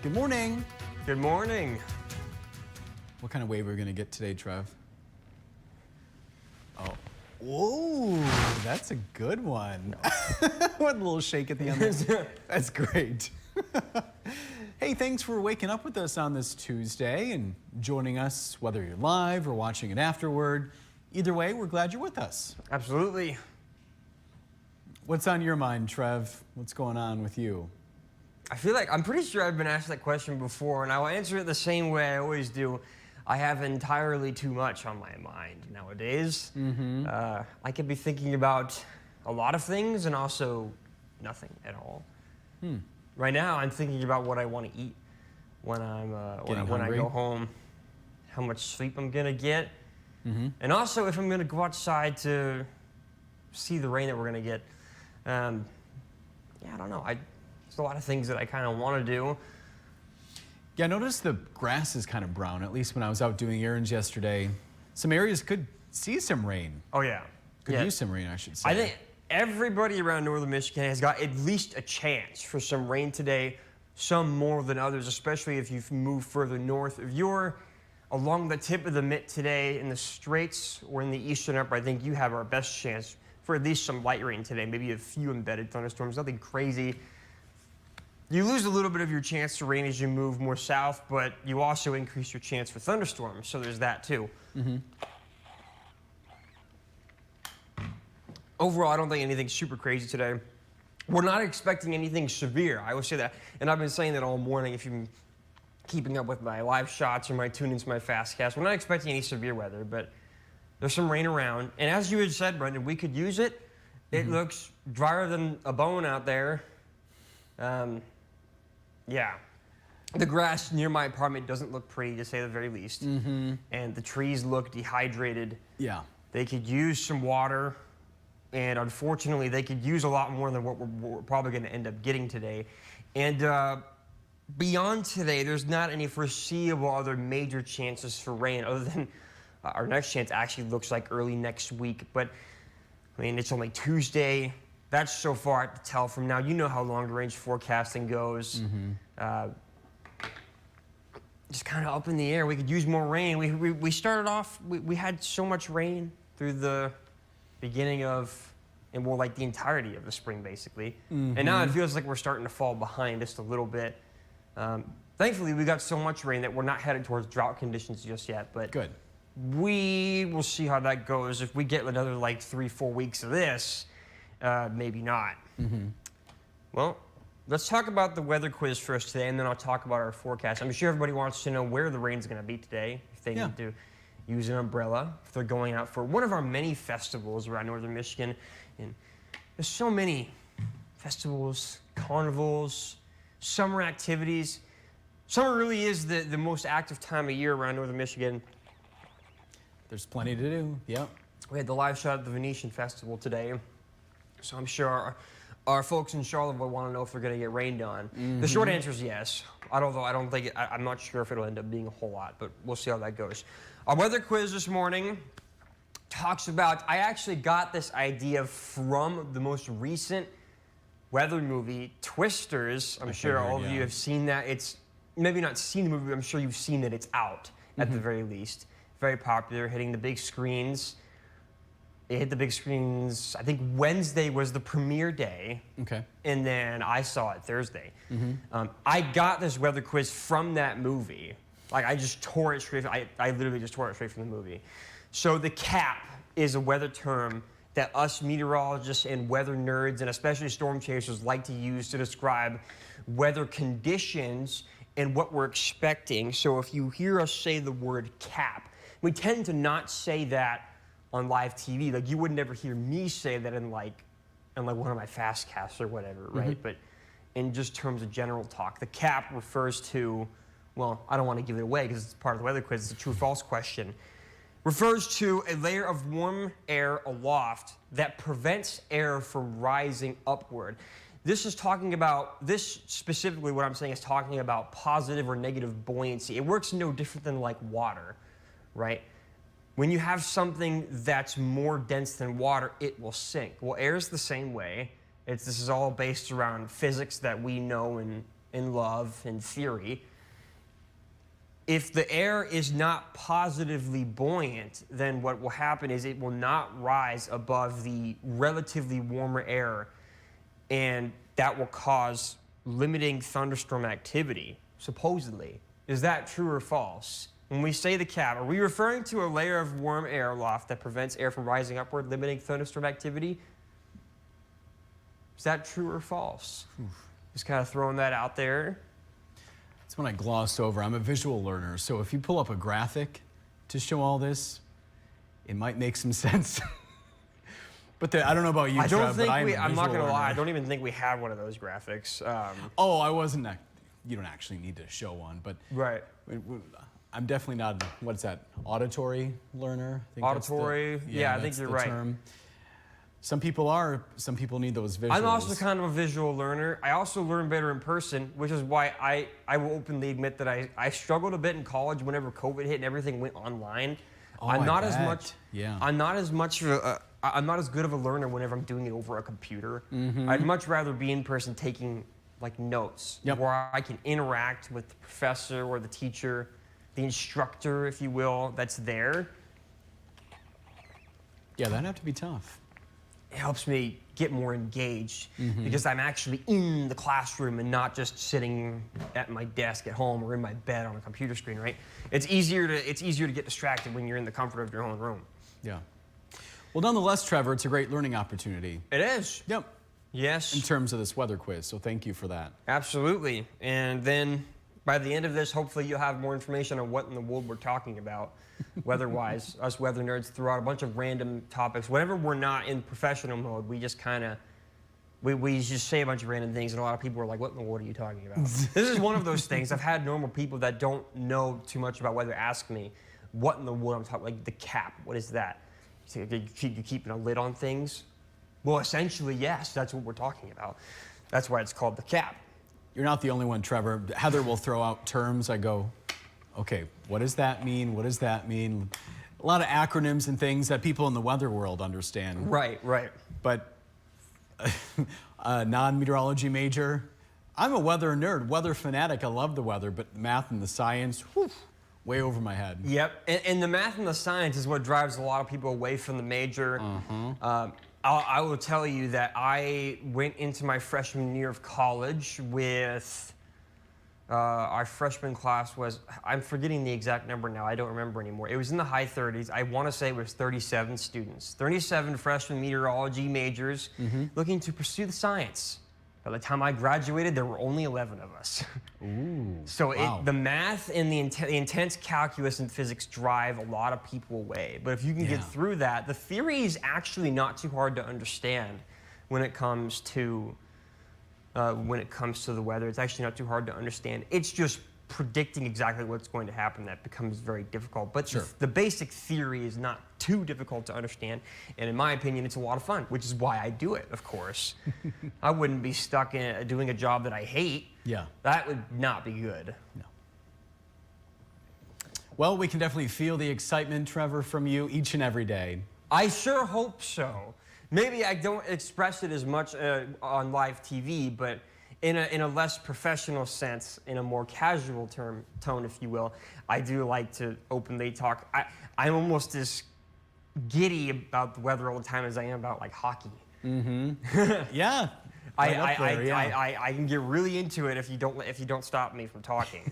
Good morning. Good morning. What kind of wave are we going to get today, Trev? Oh, whoa, that's a good one. What a little shake at the end. That's great. Hey, thanks for waking up with us on this Tuesday and joining us, whether you're live or watching it afterward. Either way, we're glad you're with us. Absolutely. What's on your mind, Trev? What's going on with you? I feel like I'm pretty sure I've been asked that question before, and I will answer it the same way I always do. I have entirely too much on my mind nowadays. I could be thinking about a lot of things and also nothing at all. Right now, I'm thinking about what I want to eat when I go home, how much sleep I'm gonna get, and also if I'm gonna go outside to see the rain that we're gonna get. Yeah, I don't know. There's a lot of things that I kind of want to do. Yeah, I noticed the grass is kind of brown, at least when I was out doing errands yesterday. Some areas could see some rain. Oh, yeah. Could use some rain, I should say. I think everybody around northern Michigan has got at least a chance for some rain today, some more than others, especially if you've moved further north. If you're along the tip of the mitt today in the Straits or in the eastern upper, I think you have our best chance for at least some light rain today, maybe a few embedded thunderstorms, nothing crazy. You lose a little bit of your chance to rain as you move more south, but you also increase your chance for thunderstorms, so there's that too. Overall, I don't think anything's super crazy today. We're not expecting anything severe, I will say that. And I've been saying that all morning if you've been keeping up with my live shots or my tune-ins, my fast cast. We're not expecting any severe weather, but there's some rain around. And as you had said, Brendan, we could use it. It looks drier than a bone out there. Yeah, the grass near my apartment doesn't look pretty, to say the very least. And the trees look dehydrated. Yeah. They could use some water, and unfortunately, they could use a lot more than what we're probably going to end up getting today. And beyond today, there's not any foreseeable other major chances for rain, other than our next chance actually looks like early next week. But, I mean, it's only Tuesday. That's so far to tell from now. You know how long-range forecasting goes. Just kind of up in the air. We could use more rain. We started off, we had so much rain through the beginning of, and well, like the entirety of the spring, basically. And now it feels like we're starting to fall behind just a little bit. Thankfully, we got so much rain that we're not headed towards drought conditions just yet. But Good. We will see how that goes. If we get another like 3-4 weeks of this, maybe not. Well, let's talk about the weather quiz first today, and then I'll talk about our forecast. I'm sure everybody wants to know where the rain's going to be today, if they need to use an umbrella, if they're going out for one of our many festivals around northern Michigan. And there's so many festivals, carnivals, summer activities. Summer really is the most active time of year around northern Michigan. There's plenty to do, yep. We had the live shot at the Venetian Festival today. So I'm sure our folks in Charlotte will want to know if they're going to get rained on. The short answer is yes. Although I don't think I'm not sure if it'll end up being a whole lot, but we'll see how that goes. Our weather quiz this morning talks about, I actually got this idea from the most recent weather movie, Twisters. I'm sure all of you have seen that. It's maybe not seen the movie, but I'm sure you've seen that it's out at the very least. Very popular, hitting the big screens. It hit the big screens, I think Wednesday was the premiere day. Okay. And then I saw it Thursday. I got this weather quiz from that movie. Like, I just tore it straight, I literally just tore it straight from the movie. So the CAP is a weather term that us meteorologists and weather nerds, and especially storm chasers, like to use to describe weather conditions and what we're expecting. So if you hear us say the word CAP, we tend to not say that on live TV. Like, you would never hear me say that in like one of my fast casts or whatever, right? But in just terms of general talk, the CAP refers to, well, I don't want to give it away because it's part of the weather quiz. It's a true-false question. Refers to a layer of warm air aloft that prevents air from rising upward. This is talking about, this specifically what I'm saying is talking about positive or negative buoyancy. It works no different than like water, right? When you have something that's more dense than water, it will sink. Well, air is the same way. This is all based around physics that we know and in love, in theory. If the air is not positively buoyant, then what will happen is it will not rise above the relatively warmer air, and that will cause limiting thunderstorm activity, supposedly. Is that true or false? When we say the cap, are we referring to a layer of warm air aloft that prevents air from rising upward, limiting thunderstorm activity? Is that true or false? Just kind of throwing that out there. That's when I glossed over. I'm a visual learner, so if you pull up a graphic to show all this, it might make some sense. But I don't know about you, I don't Trev, think but I'm not going to lie, I learner. don't even think we had one of those graphics. Oh, I wasn't. You don't actually need to show one, but Right. I'm definitely not, what's that, auditory learner? I think that's Auditory, yeah, I think that's you're the right. term. Some people are, some people need those visuals. I'm also kind of a visual learner. I also learn better in person, which is why I will openly admit that I struggled a bit in college whenever COVID hit and everything went online. Oh, I'm not I as bet. much. Yeah. I'm not as much. I'm not as good of a learner whenever I'm doing it over a computer. I'd much rather be in person taking like notes, Yep. where I can interact with the professor or the teacher, the instructor, if you will, that's there. Yeah, that'd have to be tough. It helps me get more engaged because I'm actually in the classroom and not just sitting at my desk at home or in my bed on a computer screen, right? It's easier to get distracted when you're in the comfort of your own room. Yeah. Well, nonetheless, Trevor, it's a great learning opportunity. It is. Yep. Yes. In terms of this weather quiz, so thank you for that. Absolutely. And then by the end of this, hopefully you'll have more information on what in the world we're talking about, weather-wise. Us weather nerds threw out a bunch of random topics. Whenever we're not in professional mode, we just kind of, we just say a bunch of random things, and a lot of people are like, what in the world are you talking about? This is one of those things. I've had normal people that don't know too much about weather ask me, what in the world I'm talking, like the cap, what is that? So you keeping a lid on things? Well, essentially, yes, that's what we're talking about. That's why it's called the cap. You're not the only one, Trevor. Heather will throw out terms. I go, okay, what does that mean? What does that mean? A lot of acronyms and things that people in the weather world understand. Right, right. But a non-meteorology major, I'm a weather nerd, weather fanatic. I love the weather, but math and the science, whew, way over my head. Yep, and the math and the science is what drives a lot of people away from the major. I will tell you that I went into my freshman year of college with, our freshman class was, I'm forgetting the exact number now, I don't remember anymore. It was in the high 30s. I want to say it was 37 students. 37 freshman meteorology majors looking to pursue the science. By the time I graduated, there were only 11 of us. Ooh, So wow. the math and the intense calculus and physics drive a lot of people away. But if you can get through that, the theory is actually not too hard to understand when it comes to the weather. It's actually not too hard to understand. It's just predicting exactly what's going to happen that becomes very difficult. But Sure. the basic theory is not too difficult to understand. And in my opinion, it's a lot of fun, which is why I do it, of course. I wouldn't be stuck in doing a job that I hate. Yeah. That would not be good. No. Well, we can definitely feel the excitement, Trevor, from you each and every day. I sure hope so. Maybe I don't express it as much on live TV, but in a less professional sense, in a more casual tone, if you will, I do like to openly talk. I'm almost as giddy about the weather all the time as I am about like hockey. Yeah. I can get really into it if you don't stop me from talking.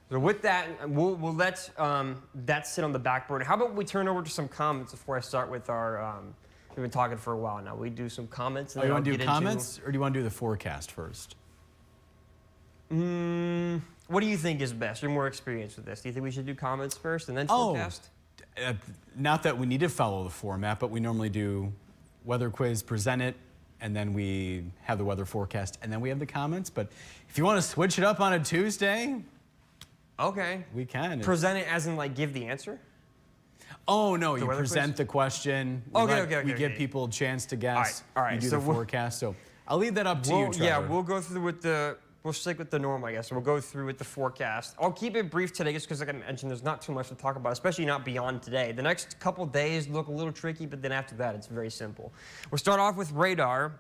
So with that, we'll let that sit on the back burner. How about we turn over to some comments before I start with our. We've been talking for a while now. We do some comments. And Oh, you then want to I'll do get comments, or do you want to do the forecast first? What do you think is best? You're more experienced with this. Do you think we should do comments first and then forecast? Not that we need to follow the format, but we normally do weather quiz, present it, and then we have the weather forecast, and then we have the comments. But if you want to switch it up on a Tuesday, Okay. we can. Present it as in like give the answer? Oh, no, you weather present quiz? the question. Okay, We give okay. people a chance to guess. All right, You do so the we'll- forecast. So I'll leave that up to you, Trevor. Yeah, we'll go through with we'll stick with the norm, I guess. We'll go through with the forecast. I'll keep it brief today just because, like I mentioned, there's not too much to talk about, especially not beyond today. The next couple days look a little tricky, but then after that, it's very simple. We'll start off with radar.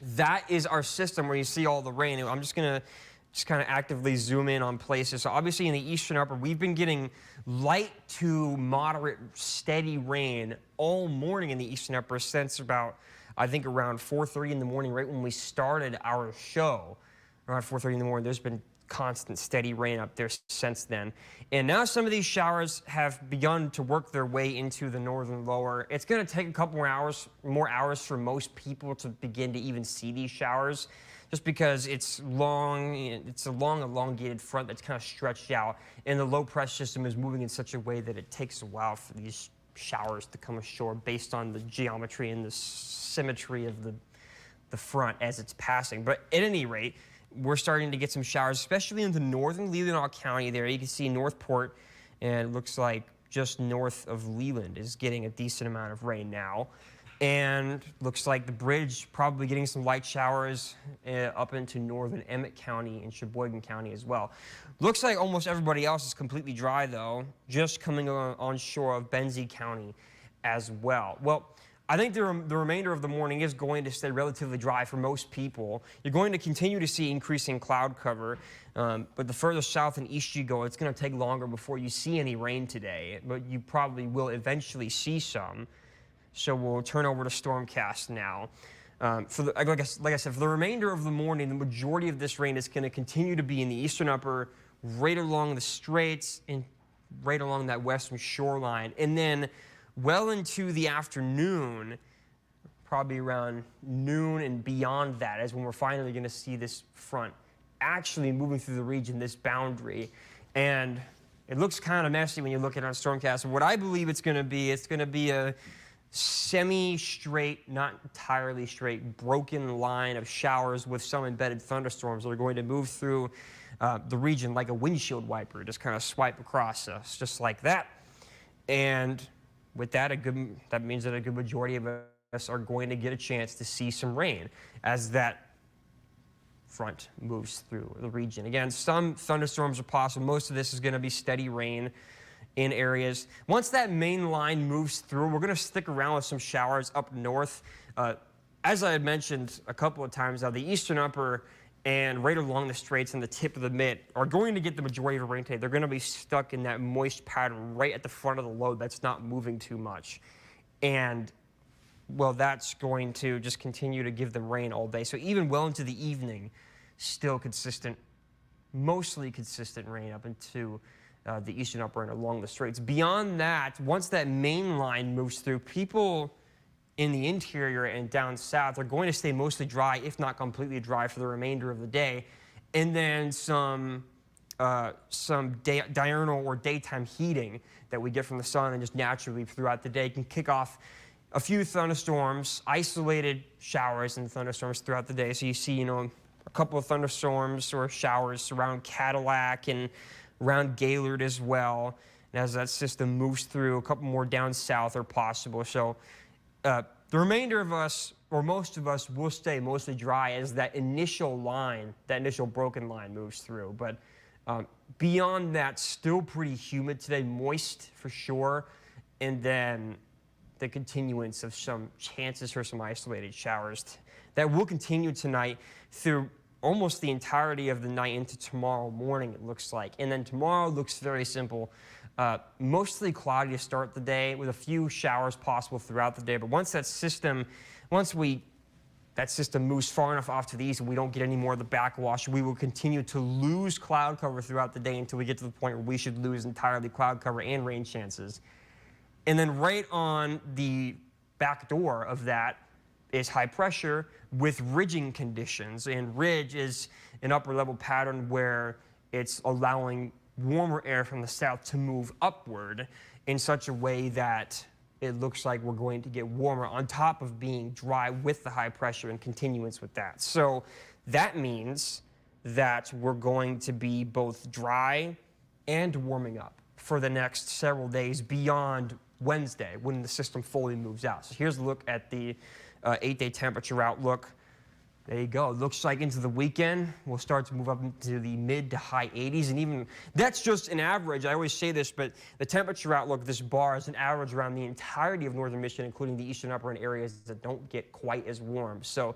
that is our system where you see all the rain. I'm just going to kind of actively zoom in on places. So obviously in the eastern upper, we've been getting light to moderate steady rain all morning in the eastern upper since about, I think, around 4:30 in the morning, right when we started our show. Around 4:30 in the morning, there's been constant steady rain up there since then. And now some of these showers have begun to work their way into the northern lower. It's going to take a couple more hours for most people to begin to even see these showers, just because it's long, it's a long elongated front that's kind of stretched out, and the low pressure system is moving in such a way that it takes a while for these showers to come ashore based on the geometry and the symmetry of the front as it's passing. But at any rate, we're starting to get some showers, especially in the northern Leelanau County there. You can see Northport, and it looks like just north of Leland is getting a decent amount of rain now. And looks like the bridge probably getting some light showers up into northern Emmett County and Sheboygan County as well. Looks like almost everybody else is completely dry, though, just coming on shore of Benzie County as well. Well, I think the remainder of the morning is going to stay relatively dry for most people. You're going to continue to see increasing cloud cover, but the further south and east you go, it's going to take longer before you see any rain today, but you probably will eventually see some. So we'll turn over to Stormcast now. Like I said, for the remainder of the morning, the majority of this rain is going to continue to be in the eastern upper, right along the straits and right along that western shoreline. And then well into the afternoon, probably around noon and beyond that, is when we're finally going to see this front actually moving through the region, this boundary. And it looks kind of messy when you look at it on Stormcast. What I believe it's going to be a semi-straight, not entirely straight, broken line of showers with some embedded thunderstorms that are going to move through the region like a windshield wiper, just kind of swipe across us, just like that. And with that, that means that a good majority of us are going to get a chance to see some rain as that front moves through the region. Again, some thunderstorms are possible. Most of this is going to be steady rain in areas. Once that main line moves through, we're going to stick around with some showers up north. As I had mentioned a couple of times now, the eastern upper and right along the straits and the tip of the mitt are going to get the majority of the rain today. They're going to be stuck in that moist pattern right at the front of the load that's not moving too much. And, well, that's going to just continue to give them rain all day. So even well into the evening, still consistent, mostly consistent rain up into the eastern upper and along the straits. Beyond that, once that main line moves through, people in the interior and down south are going to stay mostly dry, if not completely dry, for the remainder of the day. And then some diurnal or daytime heating that we get from the sun and just naturally throughout the day can kick off a few thunderstorms, isolated showers and thunderstorms throughout the day. So you see, a couple of thunderstorms or showers around Cadillac and around Gaylord as well. And as that system moves through, a couple more down south are possible. So the remainder of us, or most of us, will stay mostly dry as that initial line, that initial broken line moves through. But beyond that, still pretty humid today, moist for sure. And then the continuance of some chances for some isolated showers that will continue tonight through almost the entirety of the night into tomorrow morning, it looks like. And then tomorrow looks very simple. Mostly cloudy to start the day with a few showers possible throughout the day. But once that system moves far enough off to the east and we don't get any more of the backwash, we will continue to lose cloud cover throughout the day until we get to the point where we should lose entirely cloud cover and rain chances. And then right on the back door of that is high pressure with ridging conditions. And ridge is an upper level pattern where it's allowing warmer air from the south to move upward in such a way that it looks like we're going to get warmer on top of being dry with the high pressure and continuance with that. So that means that we're going to be both dry and warming up for the next several days beyond Wednesday when the system fully moves out. So here's a look at the 8-day temperature outlook. There you go. It looks like into the weekend, we'll start to move up into the mid to high 80s. And even that's just an average. I always say this, but the temperature outlook, this bar, is an average around the entirety of northern Michigan, including the eastern upper and areas that don't get quite as warm. So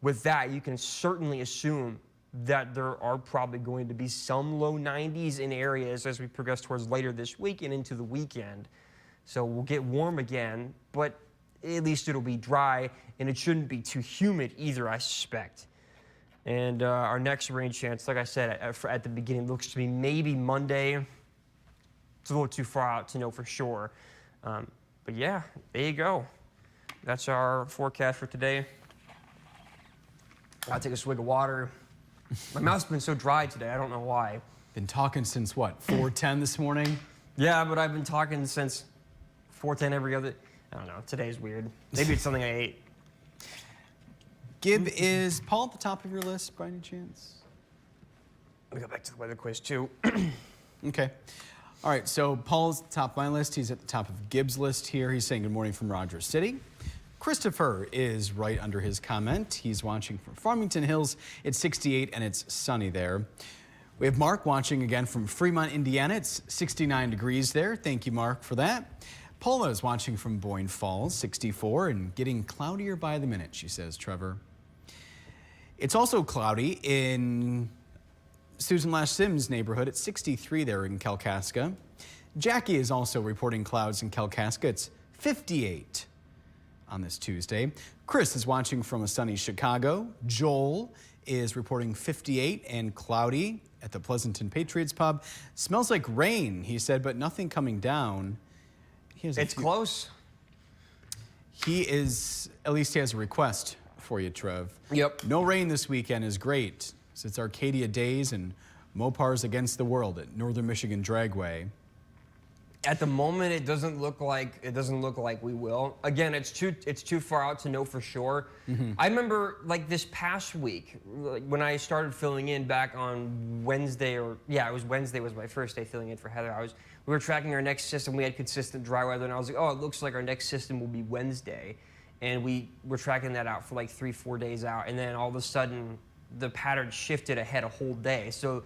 with that, you can certainly assume that there are probably going to be some low 90s in areas as we progress towards later this week and into the weekend. So we'll get warm again, but at least it'll be dry, and it shouldn't be too humid either, I suspect. And our next rain chance, like I said at the beginning, looks to be maybe Monday. It's a little too far out to know for sure. But yeah, there you go. That's our forecast for today. I'll take a swig of water. My mouth's been so dry today, I don't know why. Been talking since what, 4:10 this morning? Yeah, but I've been talking since 4:10 every other, I don't know, today's weird. Maybe it's something I ate. Gib, is Paul at the top of your list by any chance? Let me go back to the weather quiz too. Okay. All right, so Paul's at the top of my list. He's at the top of Gibbs' list here. He's saying good morning from Rogers City. Christopher is right under his comment. He's watching from Farmington Hills. It's 68 and it's sunny there. We have Mark watching again from Fremont, Indiana. It's 69 degrees there. Thank you, Mark, for that. Paula is watching from Boyne Falls, 64, and getting cloudier by the minute, she says, Trevor. It's also cloudy in Susan Lash Sims' neighborhood. It's 63 there in Kalkaska. Jackie is also reporting clouds in Kalkaska. It's 58 on this Tuesday. Chris is watching from a sunny Chicago. Joel is reporting 58 and cloudy at the Pleasanton Patriots Pub. Smells like rain, he said, but nothing coming down. It's close. He is, at least he has a request for you, Trev. Yep. No rain this weekend is great. It's Arcadia Days and Mopars Against the World at Northern Michigan Dragway. At the moment, it doesn't look like we will. Again, it's too far out to know for sure. I remember like this past week when I started filling in back on Wednesday, it was Wednesday was my first day filling in for Heather. We were tracking our next system. We had consistent dry weather, and I was like, oh, it looks like our next system will be Wednesday, and we were tracking that out for like 3-4 days out, and then all of a sudden the pattern shifted ahead a whole day. So.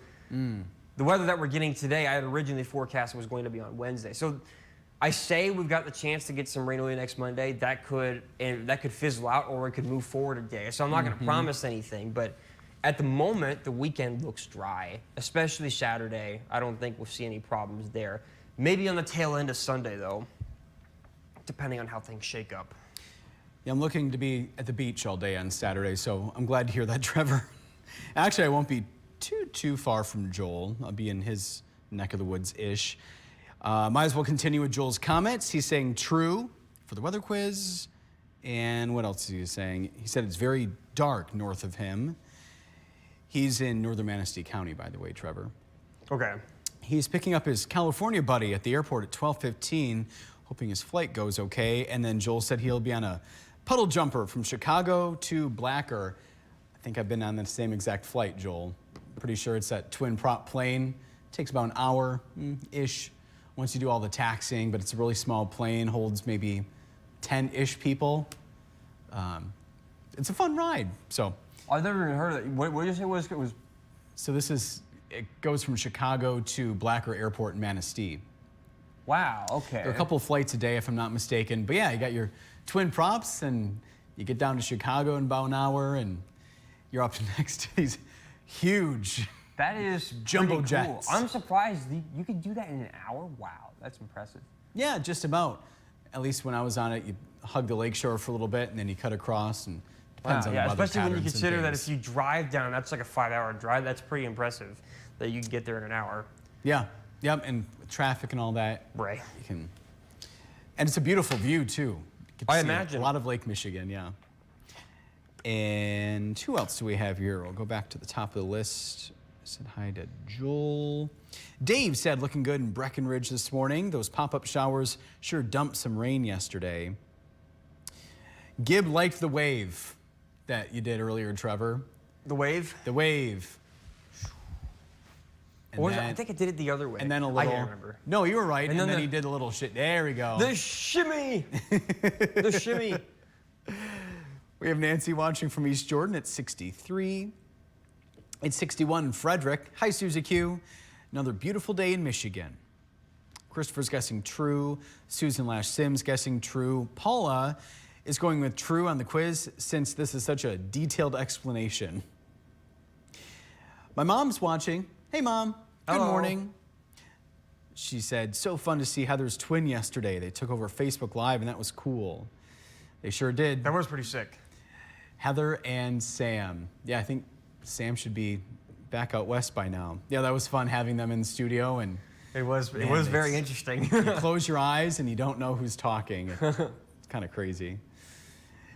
The weather that we're getting today, I had originally forecast was going to be on Wednesday. So I say we've got the chance to get some rain early next Monday. That could fizzle out, or it could move forward a day. So I'm not going to promise anything, but at the moment, the weekend looks dry, especially Saturday. I don't think we'll see any problems there. Maybe on the tail end of Sunday, though, depending on how things shake up. Yeah, I'm looking to be at the beach all day on Saturday, so I'm glad to hear that, Trevor. Actually, I won't be too far from Joel. I'll be in his neck of the woods-ish. Might as well continue with Joel's comments. He's saying true for the weather quiz. And what else is he saying? He said it's very dark north of him. He's in northern Manistee County, by the way, Trevor. Okay. He's picking up his California buddy at the airport at 12:15, hoping his flight goes okay. And then Joel said he'll be on a puddle jumper from Chicago to Blacker. I think I've been on the same exact flight, Joel. Pretty sure it's that twin prop plane. Takes about an hour-ish once you do all the taxiing, but it's a really small plane, holds maybe 10-ish people. It's a fun ride. So I've never even heard of it. What did you say it was? So it goes from Chicago to Blacker Airport in Manistee. Wow, okay. There are a couple of flights a day, if I'm not mistaken. But yeah, you got your twin props, and you get down to Chicago in about an hour, and you're up next to these huge that is jumbo cool. jets. I'm surprised you could do that in an hour. Wow, that's impressive. Yeah, just about. At least when I was on it, you hug the lakeshore for a little bit, and then you cut across, and depends on the weather especially when you patterns and consider that things. if you drive down, that's like a 5-hour drive. That's pretty impressive that you can get there in an hour. Yeah, yep, and with traffic and all that. Right. You can, and it's a beautiful view too. You get to I see imagine. a lot of Lake Michigan, yeah. And who else do we have here? We'll go back to the top of the list. Said hi to Joel. Dave said looking good in Breckenridge this morning. Those pop-up showers sure dumped some rain yesterday. Gib liked the wave that you did earlier, Trevor. The wave? The wave. Or was it, I think I did it the other way. And then a little. I can't remember. No, you were right. And then the, he did a little shit. There we go. The shimmy. The shimmy. We have Nancy watching from East Jordan at 63. It's 61 in Frederick. Hi, Susie Q. Another beautiful day in Michigan. Christopher's guessing true. Susan Lash Sims guessing true. Paula is going with true on the quiz since this is such a detailed explanation. My mom's watching. Hey, Mom. Good Hello. morning. She said, so fun to see Heather's twin yesterday. They took over Facebook Live, and that was cool. They sure did. That was pretty sick. Heather and Sam. Yeah, I think Sam should be back out west by now. Yeah, that was fun having them in the studio. And It was very interesting. you close your eyes, and you don't know who's talking. It's kind of crazy.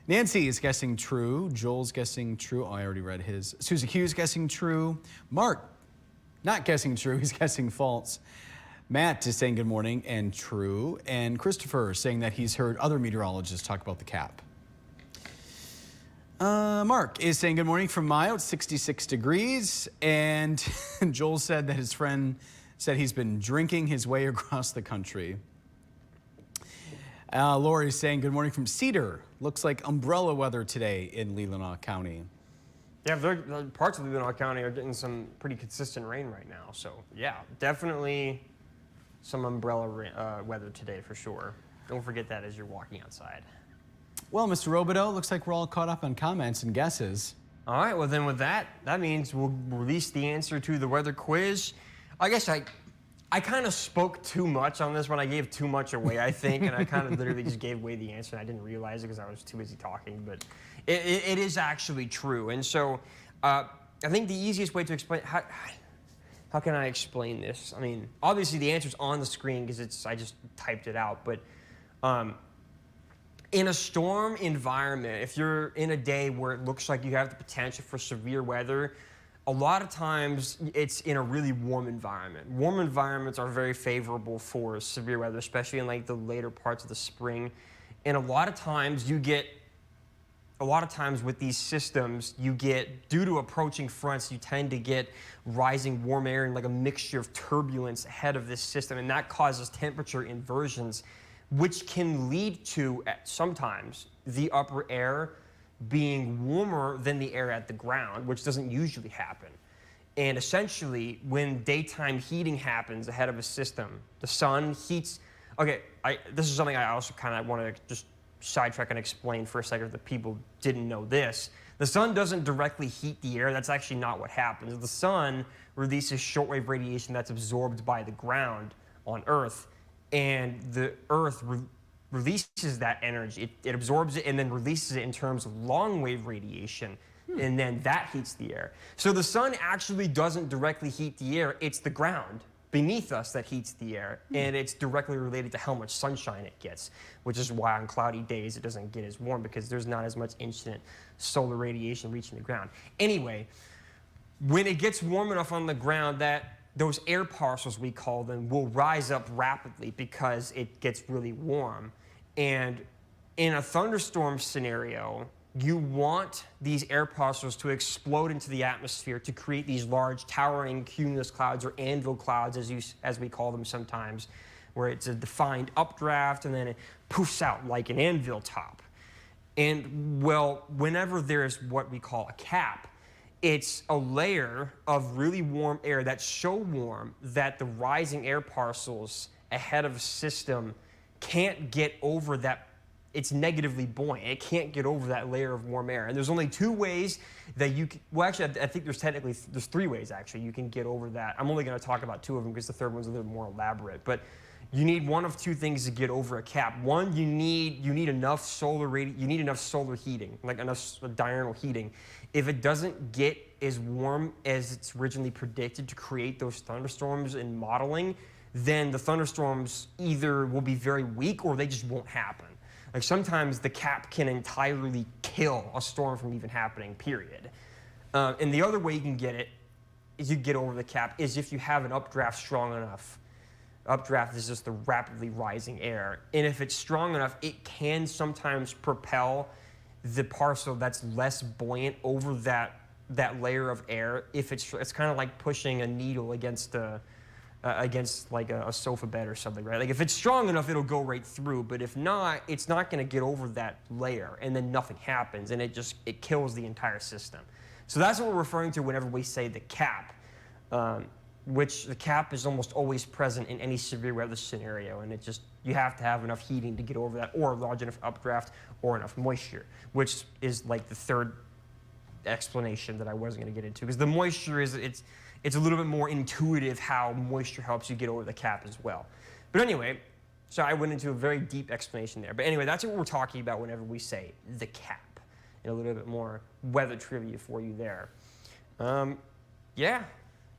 Nancy is guessing true. Joel's guessing true. Oh, I already read his. Susie Q's guessing true. Mark, not guessing true. He's guessing false. Matt is saying good morning and true. And Christopher is saying that he's heard other meteorologists talk about the cap. Mark is saying good morning from Mayo. It's 66 degrees. And Joel said that his friend said he's been drinking his way across the country. Lori is saying good morning from Cedar. Looks like umbrella weather today in Leelanau County. Yeah, parts of Leelanau County are getting some pretty consistent rain right now. So yeah, definitely some umbrella weather today for sure. Don't forget that as you're walking outside. Well, Mr. Roubadeaux, looks like we're all caught up on comments and guesses. All right, well then with that means we'll release the answer to the weather quiz. I guess I kind of spoke too much on this one. I gave too much away, I think, and I kind of literally just gave away the answer, and I didn't realize it because I was too busy talking, but it is actually true. And so I think the easiest way to explain, how can I explain this? I mean, obviously the answer's on the screen because I just typed it out, but in a storm environment, if you're in a day where it looks like you have the potential for severe weather, a lot of times it's in a really warm environment. Warm environments are very favorable for severe weather, especially in like the later parts of the spring. And a lot of times with these systems, due to approaching fronts, you tend to get rising warm air and like a mixture of turbulence ahead of this system. And that causes temperature inversions, which can lead to, sometimes, the upper air being warmer than the air at the ground, which doesn't usually happen. And essentially, when daytime heating happens ahead of a system, the sun heats. Okay, this is something I also kind of want to just sidetrack and explain for a second if the people didn't know this. The sun doesn't directly heat the air. That's actually not what happens. The sun releases shortwave radiation that's absorbed by the ground on Earth, and the Earth releases that energy. It absorbs it and then releases it in terms of long-wave radiation, and then that heats the air. So the sun actually doesn't directly heat the air. It's the ground beneath us that heats the air, and it's directly related to how much sunshine it gets, which is why on cloudy days it doesn't get as warm, because there's not as much incident solar radiation reaching the ground. Anyway, when it gets warm enough on the ground, those air parcels, we call them, will rise up rapidly because it gets really warm. And in a thunderstorm scenario, you want these air parcels to explode into the atmosphere to create these large towering cumulus clouds, or anvil clouds as we call them sometimes, where it's a defined updraft and then it poofs out like an anvil top. And well, whenever there's what we call a cap, it's a layer of really warm air that's so warm that the rising air parcels ahead of a system can't get over that. It's negatively buoyant. It can't get over that layer of warm air. And there's only two ways that you can, well, actually, I think there's three ways, actually, you can get over that. I'm only going to talk about two of them because the third one's a little more elaborate. But you need one of two things to get over a cap. One, you need enough solar heating, like enough diurnal heating. If it doesn't get as warm as it's originally predicted to create those thunderstorms in modeling, then the thunderstorms either will be very weak or they just won't happen. Like sometimes the cap can entirely kill a storm from even happening, period. And the other way you can get over the cap is if you have an updraft strong enough. Updraft is just the rapidly rising air. And if it's strong enough, it can sometimes propel the parcel that's less buoyant over that layer of air. If it's kind of like pushing a needle against like a sofa bed or something, right? Like if it's strong enough, it'll go right through. But if not, it's not going to get over that layer, and then nothing happens, and it kills the entire system. So that's what we're referring to whenever we say the cap. which the cap is almost always present in any severe weather scenario, and you have to have enough heating to get over that, or large enough updraft, or enough moisture, which is like the third explanation that I wasn't going to get into, because the moisture it's a little bit more intuitive how moisture helps you get over the cap as well. But anyway, so I went into a very deep explanation there. But anyway, that's what we're talking about whenever we say the cap, and a little bit more weather trivia for you there. Yeah.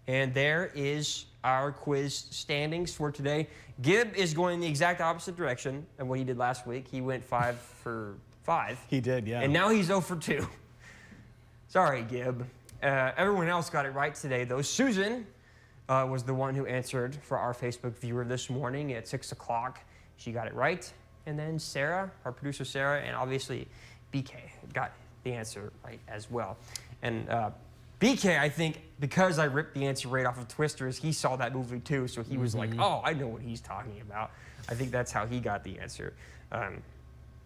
And there is our quiz standings for today. Gib is going the exact opposite direction of what he did last week. He went 5 for 5. He did, yeah. And now he's 0 for 2. Sorry, Gib. Everyone else got it right today, though. Susan was the one who answered for our Facebook viewer this morning at 6 o'clock. She got it right. And then Sarah, our producer Sarah, and obviously BK got the answer right as well. And BK, I think, because I ripped the answer right off of Twisters, he saw that movie too, so he was like, oh, I know what he's talking about. I think that's how he got the answer.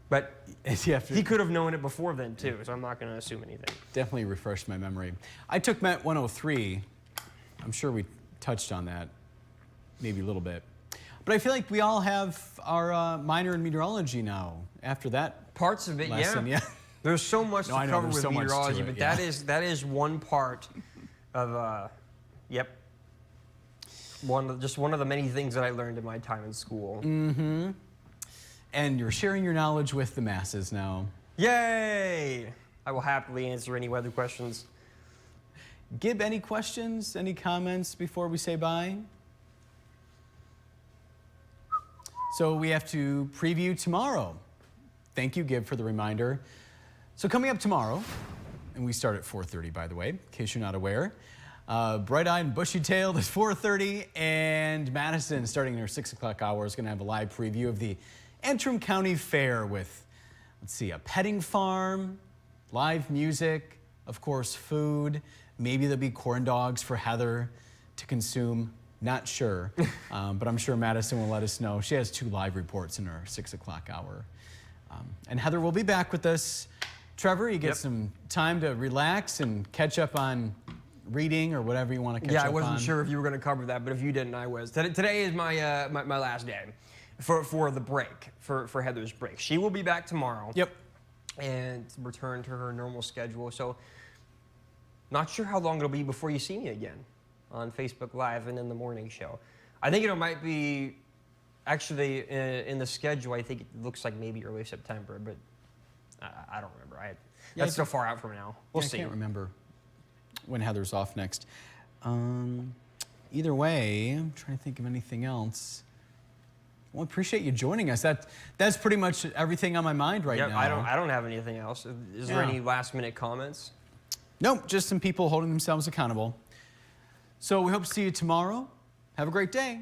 But he could have known it before then too, so I'm not going to assume anything. Definitely refreshed my memory. I took Met 103. I'm sure we touched on that maybe a little bit. But I feel like we all have our minor in meteorology now after that parts of it, lesson. yeah. There's so much to cover with meteorology, but yeah. that is one part of, just one of the many things that I learned in my time in school. Mm-hmm. And you're sharing your knowledge with the masses now. Yay! I will happily answer any weather questions. Gib, any questions, any comments before we say bye? So we have to preview tomorrow. Thank you, Gib, for the reminder. So coming up tomorrow, and we start at 4:30, by the way, in case you're not aware. Bright-eyed and bushy-tailed is 4:30, and Madison, starting in her 6 o'clock hour, is going to have a live preview of the Antrim County Fair with, let's see, a petting farm, live music, of course, food. Maybe there'll be corn dogs for Heather to consume. Not sure, but I'm sure Madison will let us know. She has 2 live reports in her 6 o'clock hour. And Heather will be back with us. Trevor, you get some time to relax and catch up on reading or whatever you want to catch up on. Yeah, I wasn't sure if you were going to cover that, but if you didn't, I was. Today is my my last day for the break, for Heather's break. She will be back tomorrow. Yep. And return to her normal schedule. So not sure how long it'll be before you see me again on Facebook Live and in the morning show. I think it might be, actually, in the schedule, I think it looks like maybe early September, but I don't remember. That's so far out from now. We'll see. I can't remember when Heather's off next. Either way, I'm trying to think of anything else. Well, I appreciate you joining us. That's pretty much everything on my mind right now. I don't have anything else. Is there any last-minute comments? Nope, just some people holding themselves accountable. So we hope to see you tomorrow. Have a great day.